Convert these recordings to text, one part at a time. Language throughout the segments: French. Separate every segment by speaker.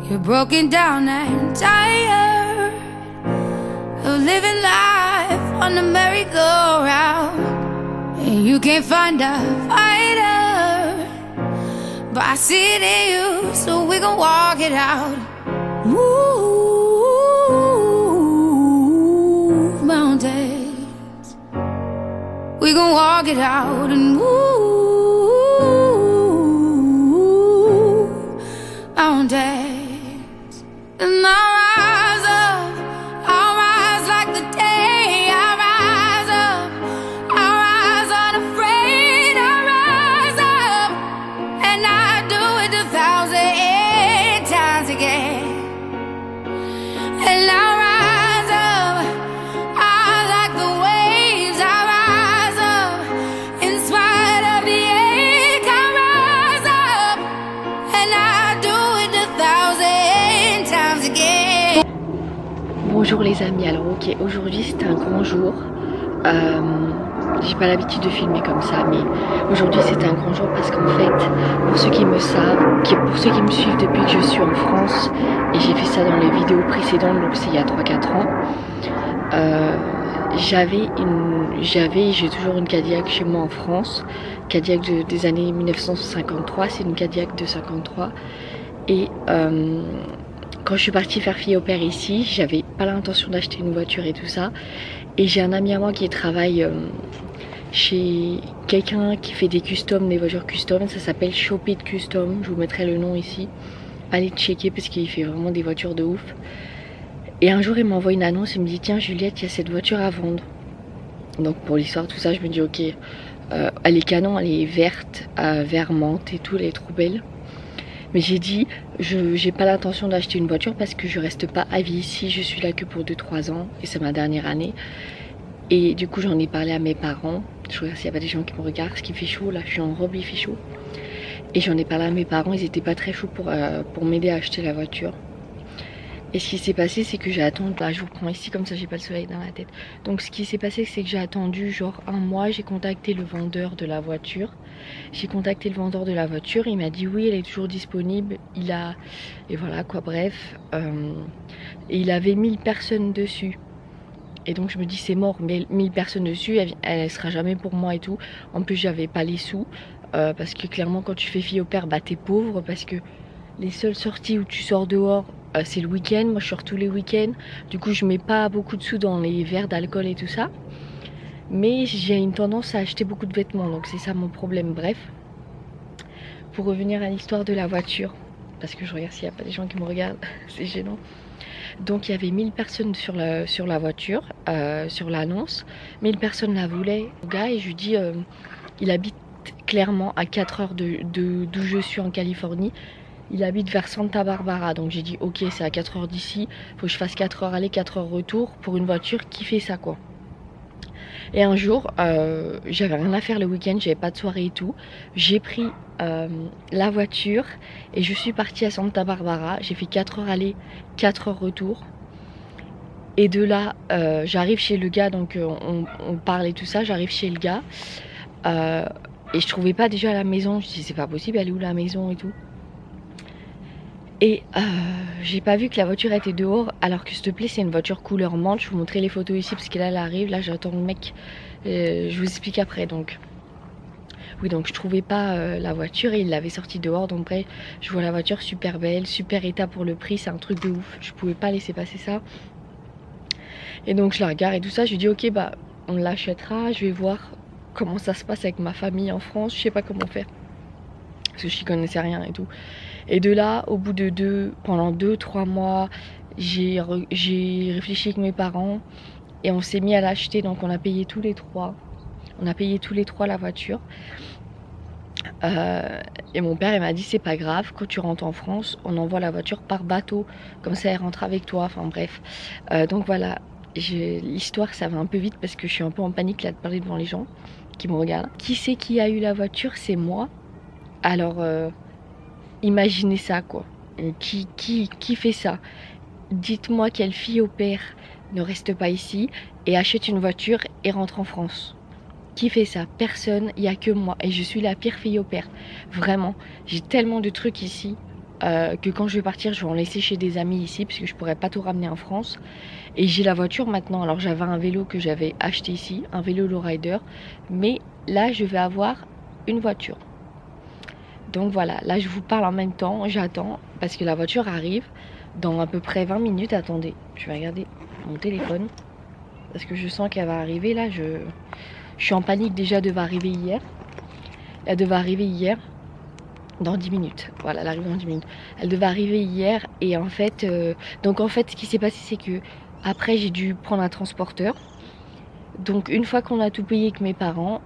Speaker 1: You're broken down and tired of living life on the merry-go-round, and you can't find a fighter, but I see it in you, so we gon' walk it out. Move mountains, we gon' walk it out and move mountains. And I'll rise like the day. I'll rise up, I'll rise unafraid. I'll rise up, and I do it 1,000 times again. And I'll rise up, I like the waves. I'll rise up, in spite of the ache. I'll rise up, and I do it 1,000 times again.
Speaker 2: Bonjour les amis, alors ok, aujourd'hui c'est un grand jour. J'ai pas l'habitude de filmer comme ça, mais aujourd'hui c'est un grand jour parce qu'en fait, pour ceux qui me savent, pour ceux qui me suivent depuis que je suis en France, et j'ai fait ça dans les vidéos précédentes, donc c'est il y a 3-4 ans, j'ai toujours une Cadillac chez moi en France, Cadillac des années 1953, c'est une Cadillac de 53, et quand je suis partie faire fille au père ici, j'avais pas l'intention d'acheter une voiture et tout ça, et j'ai un ami à moi qui travaille chez quelqu'un qui fait des customs, des voitures custom, ça s'appelle Shopit Custom, je vous mettrai le nom ici, allez checker parce qu'il fait vraiment des voitures de ouf. Et un jour il m'envoie une annonce, il me dit tiens Juliette, il y a cette voiture à vendre. Donc pour l'histoire tout ça, je me dis ok, elle est canon, elle est verte, vert menthe et tout, elle est trop belle. Mais j'ai dit, j'ai pas l'intention d'acheter une voiture parce que je reste pas à vie ici, je suis là que pour 2-3 ans et c'est ma dernière année. Et du coup j'en ai parlé à mes parents, je regarde s'il n'y a pas des gens qui me regardent, parce qu'il fait chaud, là je suis en robe, il fait chaud. Et j'en ai parlé à mes parents, ils étaient pas très chauds pour m'aider à acheter la voiture. Et ce qui s'est passé c'est que j'ai attendu, là je vous prends ici comme ça j'ai pas le soleil dans la tête. Donc ce qui s'est passé c'est que j'ai attendu genre un mois, j'ai contacté le vendeur de la voiture. J'ai contacté le vendeur de la voiture, il m'a dit oui elle est toujours disponible, et voilà quoi, bref. Et il avait 1000 personnes dessus. Et donc je me dis c'est mort, mais 1000 personnes dessus, elle sera jamais pour moi et tout. En plus j'avais pas les sous, parce que clairement quand tu fais fille au père, bah t'es pauvre, parce que les seules sorties où tu sors dehors, c'est le week-end. Moi je sors tous les week-ends, du coup je mets pas beaucoup de sous dans les verres d'alcool et tout ça. Mais j'ai une tendance à acheter beaucoup de vêtements, donc c'est ça mon problème. Bref, pour revenir à l'histoire de la voiture, parce que je regarde s'il n'y a pas des gens qui me regardent, c'est gênant. Donc il y avait 1000 personnes sur la voiture, sur l'annonce. 1000 personnes la voulaient. Le gars, et je lui dis, il habite clairement à 4 heures d'où je suis en Californie. Il habite vers Santa Barbara, donc j'ai dit ok c'est à 4 heures d'ici, faut que je fasse 4 heures aller, 4 heures retour pour une voiture qui fait ça quoi. Et un jour, j'avais rien à faire le week-end, j'avais pas de soirée et tout. J'ai pris la voiture et je suis partie à Santa Barbara. J'ai fait 4 heures aller, 4 heures retour. Et de là, j'arrive chez le gars, donc on parle et tout ça. J'arrive chez le gars et je trouvais pas déjà la maison. Je dis c'est pas possible, elle est où la maison et tout. Et j'ai pas vu que la voiture était dehors, alors que s'il te plaît c'est une voiture couleur menthe. Je vous montrer les photos ici parce que là elle arrive, là j'attends le mec, je vous explique après. Donc oui, donc je trouvais pas la voiture et il l'avait sortie dehors, donc bref je vois la voiture super belle, super état pour le prix, c'est un truc de ouf, je pouvais pas laisser passer ça. Et donc je la regarde et tout ça, je lui dis ok bah on l'achètera, je vais voir comment ça se passe avec ma famille en France, je sais pas comment faire parce que je n'y connaissais rien et tout. Et de là, au bout de pendant 2-3 mois, j'ai réfléchi avec mes parents et on s'est mis à l'acheter. Donc on a payé tous les trois. On a payé tous les trois la voiture. Et mon père il m'a dit c'est pas grave, quand tu rentres en France, on envoie la voiture par bateau. Comme ça elle rentre avec toi. Enfin bref. Donc voilà, l'histoire ça va un peu vite parce que je suis un peu en panique là de parler devant les gens qui me regardent. Qui c'est qui a eu la voiture? C'est moi. Alors... imaginez ça quoi, qui fait ça? Dites-moi quelle fille au père ne reste pas ici et achète une voiture et rentre en France. Qui fait ça? Personne, il n'y a que moi et je suis la pire fille au père. Vraiment, j'ai tellement de trucs ici. que quand je vais partir, je vais en laisser chez des amis ici parce que je pourrais pas tout ramener en France. Et j'ai la voiture maintenant. Alors j'avais un vélo que j'avais acheté ici, un vélo lowrider, mais là je vais avoir une voiture. Donc voilà, là je vous parle en même temps, j'attends parce que la voiture arrive dans à peu près 20 minutes. Attendez, je vais regarder mon téléphone parce que je sens qu'elle va arriver. Là je suis en panique déjà, elle devait arriver hier. Elle devait arriver hier dans 10 minutes. Voilà, elle arrive dans 10 minutes. Elle devait arriver hier et en fait, donc en fait ce qui s'est passé c'est que après j'ai dû prendre un transporteur. Donc une fois qu'on a tout payé avec mes parents,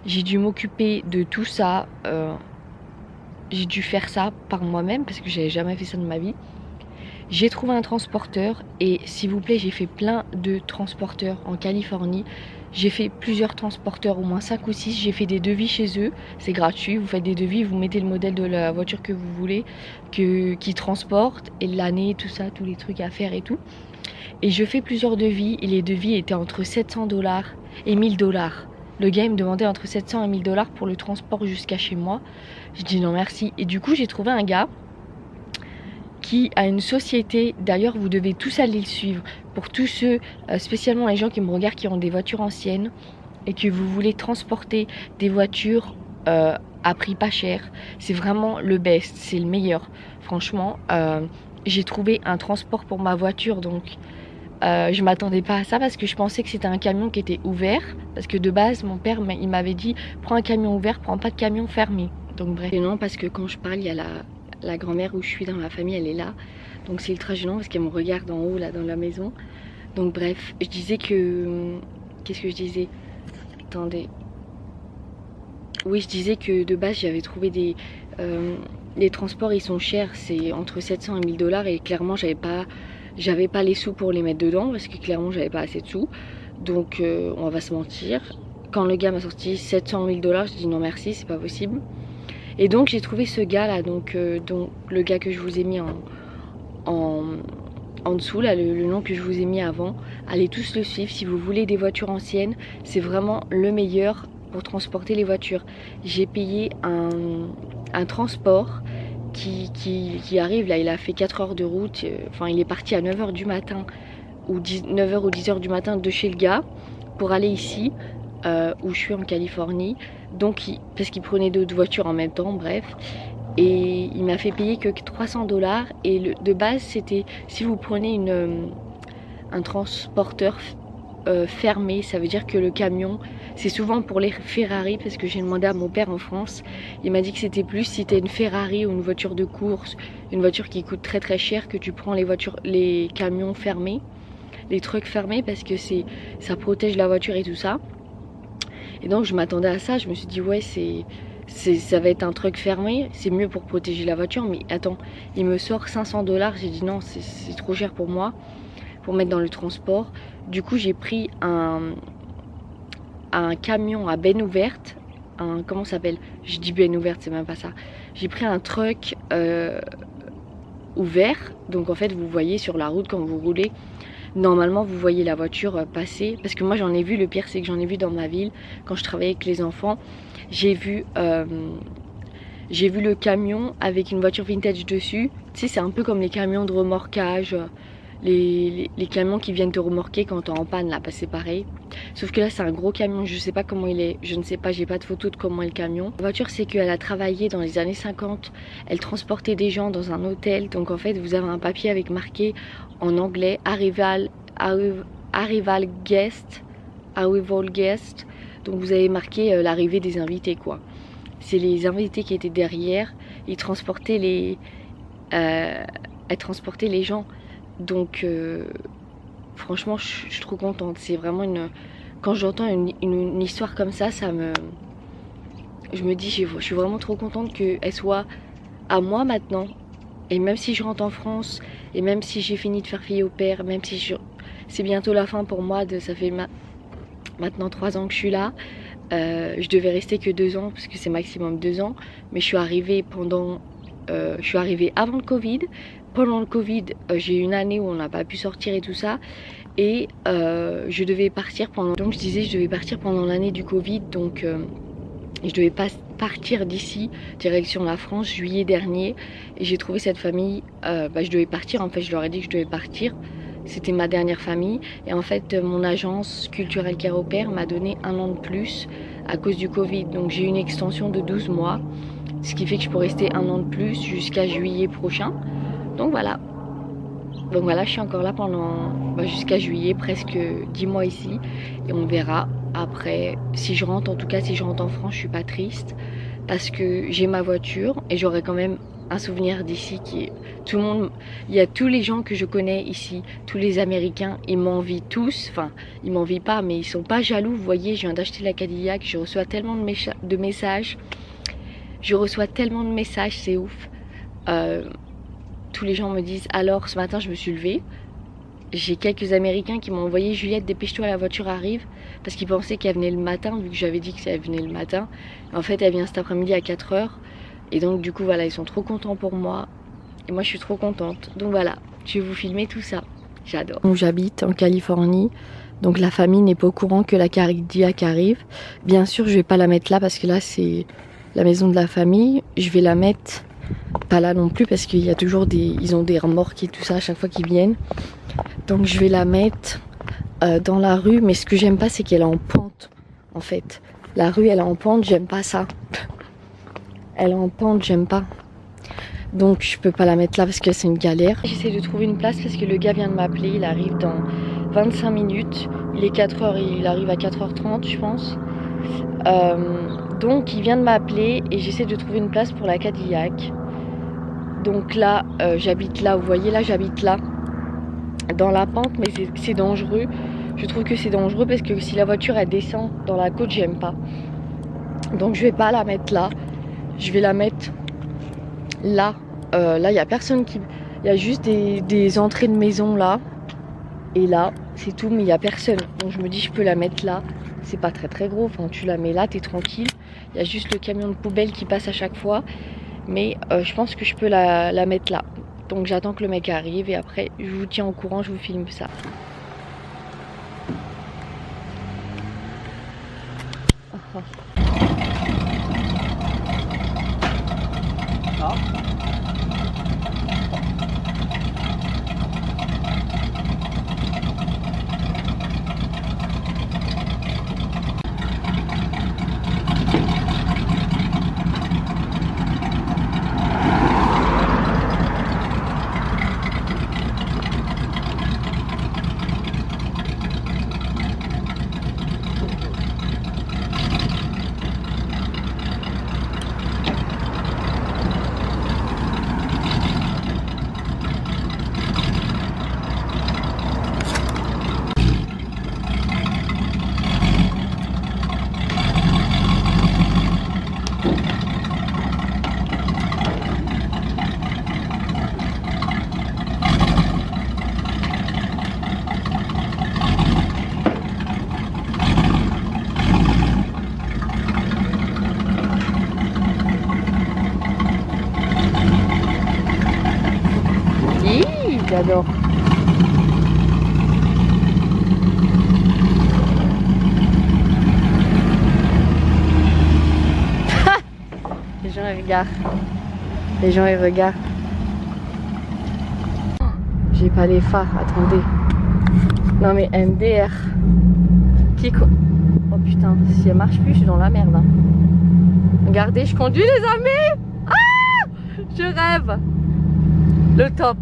Speaker 2: j'ai dû m'occuper de tout ça. J'ai dû faire ça par moi-même parce que j'avais jamais fait ça de ma vie. J'ai trouvé un transporteur et s'il vous plaît, j'ai fait plein de transporteurs en Californie. J'ai fait plusieurs transporteurs, au moins 5 ou 6. J'ai fait des devis chez eux, c'est gratuit. Vous faites des devis, vous mettez le modèle de la voiture que vous voulez, qui transporte, et l'année, tout ça, tous les trucs à faire et tout. Et je fais plusieurs devis et les devis étaient entre 700$ et 1000$. Le gars il me demandait entre 700 et 1000$ pour le transport jusqu'à chez moi. Je dis non merci. Et du coup j'ai trouvé un gars qui a une société. D'ailleurs vous devez tous aller le suivre. Pour tous ceux, spécialement les gens qui me regardent, qui ont des voitures anciennes et que vous voulez transporter des voitures à prix pas cher. C'est vraiment le best, c'est le meilleur. Franchement, j'ai trouvé un transport pour ma voiture, donc je m'attendais pas à ça parce que je pensais que c'était un camion qui était ouvert. Parce que de base, mon père il m'avait dit prends un camion ouvert, prends pas de camion fermé. Donc bref. Et non, parce que quand je parle, il y a la grand-mère où je suis dans la famille, elle est là. Donc c'est ultra gênant parce qu'elle me regarde en haut là dans la maison. Donc bref, je disais que... Qu'est-ce que je disais? Attendez. Oui, je disais que de base j'avais trouvé des... les transports ils sont chers, c'est entre 700 et 1000$ et clairement j'avais pas les sous pour les mettre dedans parce que clairement j'avais pas assez de sous. Donc on va se mentir. Quand le gars m'a sorti 700 000$, je dis non merci, c'est pas possible. Et donc j'ai trouvé ce gars là, donc le gars que je vous ai mis en dessous, là, le nom que je vous ai mis avant. Allez tous le suivre si vous voulez des voitures anciennes. C'est vraiment le meilleur pour transporter les voitures. J'ai payé un transport qui arrive là, il a fait 4 heures de route. Enfin il est parti à 9h du matin ou 9h ou 10h du matin de chez le gars pour aller ici où je suis en Californie. Donc parce qu'il prenait d'autres voitures en même temps, bref. Et il m'a fait payer que 300$. Et de base c'était si vous prenez un transporteur fermé, ça veut dire que le camion, c'est souvent pour les Ferrari, parce que j'ai demandé à mon père en France, il m'a dit que c'était plus si t'es une Ferrari ou une voiture de course, une voiture qui coûte très très cher, que tu prends les camions fermés, les trucks fermés, parce que ça protège la voiture et tout ça. Et donc je m'attendais à ça, je me suis dit ouais ça va être un truck fermé, c'est mieux pour protéger la voiture. Mais attends, il me sort 500$, j'ai dit non c'est trop cher pour moi pour mettre dans le transport. Du coup j'ai pris un camion à benne ouverte, comment ça s'appelle, je dis benne ouverte, c'est même pas ça. J'ai pris un truck ouvert, donc en fait vous voyez sur la route quand vous roulez, normalement vous voyez la voiture passer, parce que moi j'en ai vu, le pire c'est que j'en ai vu dans ma ville quand je travaillais avec les enfants. J'ai vu le camion avec une voiture vintage dessus. Tu sais, c'est un peu comme les camions de remorquage, les camions qui viennent te remorquer quand t'es en panne là, c'est pareil. Sauf que là c'est un gros camion, je sais pas comment il est, je ne sais pas, j'ai pas de photo de comment est le camion. La voiture c'est qu'elle a travaillé dans les années 50, elle transportait des gens dans un hôtel. Donc en fait vous avez un papier avec marqué en anglais Arrival Guest. Donc vous avez marqué l'arrivée des invités quoi. C'est les invités qui étaient derrière, ils transportaient elles transportaient les gens. Donc franchement je suis trop contente. C'est vraiment quand j'entends une histoire comme ça, je me dis je suis vraiment trop contente qu'elle soit à moi maintenant. Et même si je rentre en France, et même si j'ai fini de faire fille au père, même si c'est bientôt la fin pour moi, ça fait maintenant 3 ans que je suis là. Je devais rester que 2 ans parce que c'est maximum 2 ans, mais je suis arrivée avant le Covid. Pendant le Covid, j'ai eu une année où on n'a pas pu sortir et tout ça, et je devais partir pendant. Donc je disais je devais partir pendant l'année du Covid, donc je devais partir d'ici, direction la France, juillet dernier. Et j'ai trouvé cette famille, je devais partir, en fait je leur ai dit que je devais partir. C'était ma dernière famille. Et en fait mon agence culturelle Care au Pair m'a donné 1 an de plus à cause du Covid. Donc j'ai une extension de 12 mois, ce qui fait que je peux rester 1 an de plus jusqu'à juillet prochain. Donc voilà, je suis encore là pendant jusqu'à juillet, presque 10 mois ici. Et on verra après si je rentre. En tout cas si je rentre en France, je suis pas triste parce que j'ai ma voiture et j'aurai quand même un souvenir d'ici qui est... Tout le monde, il y a tous les gens que je connais ici, tous les Américains, ils m'envient tous. Enfin, ils m'envient pas, mais ils sont pas jaloux. Vous voyez, je viens d'acheter la Cadillac, je reçois tellement de messages. Je reçois tellement de messages, c'est ouf. Tous les gens me disent, alors ce matin je me suis levée. J'ai quelques Américains qui m'ont envoyé, Juliette, dépêche-toi, la voiture arrive. Parce qu'ils pensaient qu'elle venait le matin, vu que j'avais dit que ça venait le matin. En fait, elle vient cet après-midi à 4 h. Et donc du coup, voilà, ils sont trop contents pour moi. Et moi, je suis trop contente. Donc voilà, je vais vous filmer tout ça. J'adore. J'habite en Californie. Donc la famille n'est pas au courant que la Cadillac arrive. Bien sûr, je vais pas la mettre là parce que là, c'est la maison de la famille. Je vais la mettre pas là non plus parce qu'il y a toujours ils ont des remorques et tout ça à chaque fois qu'ils viennent. Donc je vais la mettre dans la rue. Mais ce que j'aime pas, c'est qu'elle est en pente. En fait, la rue, elle est en pente. J'aime pas ça. Elle est en pente, j'aime pas. Donc je peux pas la mettre là parce que c'est une galère. J'essaie de trouver une place parce que le gars vient de m'appeler. Il arrive dans 25 minutes. Il est 4 h et il arrive à 4 h 30 je pense. Donc il vient de m'appeler et j'essaie de trouver une place pour la Cadillac. Donc là, j'habite là. Vous voyez là, j'habite là. Dans la pente, mais c'est dangereux. Je trouve que c'est dangereux parce que si la voiture elle descend dans la côte, j'aime pas. Donc je vais pas la mettre là. Je vais la mettre là. Là, il n'y a personne qui... Il y a juste des entrées de maison là. Et là, c'est tout, mais il n'y a personne. Donc je me dis, je peux la mettre là. C'est pas très gros. Enfin, tu la mets là, t'es tranquille. Il y a juste le camion de poubelle qui passe à chaque fois. Mais je pense que je peux la mettre là. Donc j'attends que le mec arrive et après, je vous tiens au courant, je vous filme ça. J'adore. Les gens ils regardent. Les gens ils regardent. J'ai pas les phares, attendez. Non mais MDR. Oh putain, si elle marche plus, je suis dans la merde. Hein. Regardez, je conduis les amis. Ah, je rêve. Le top.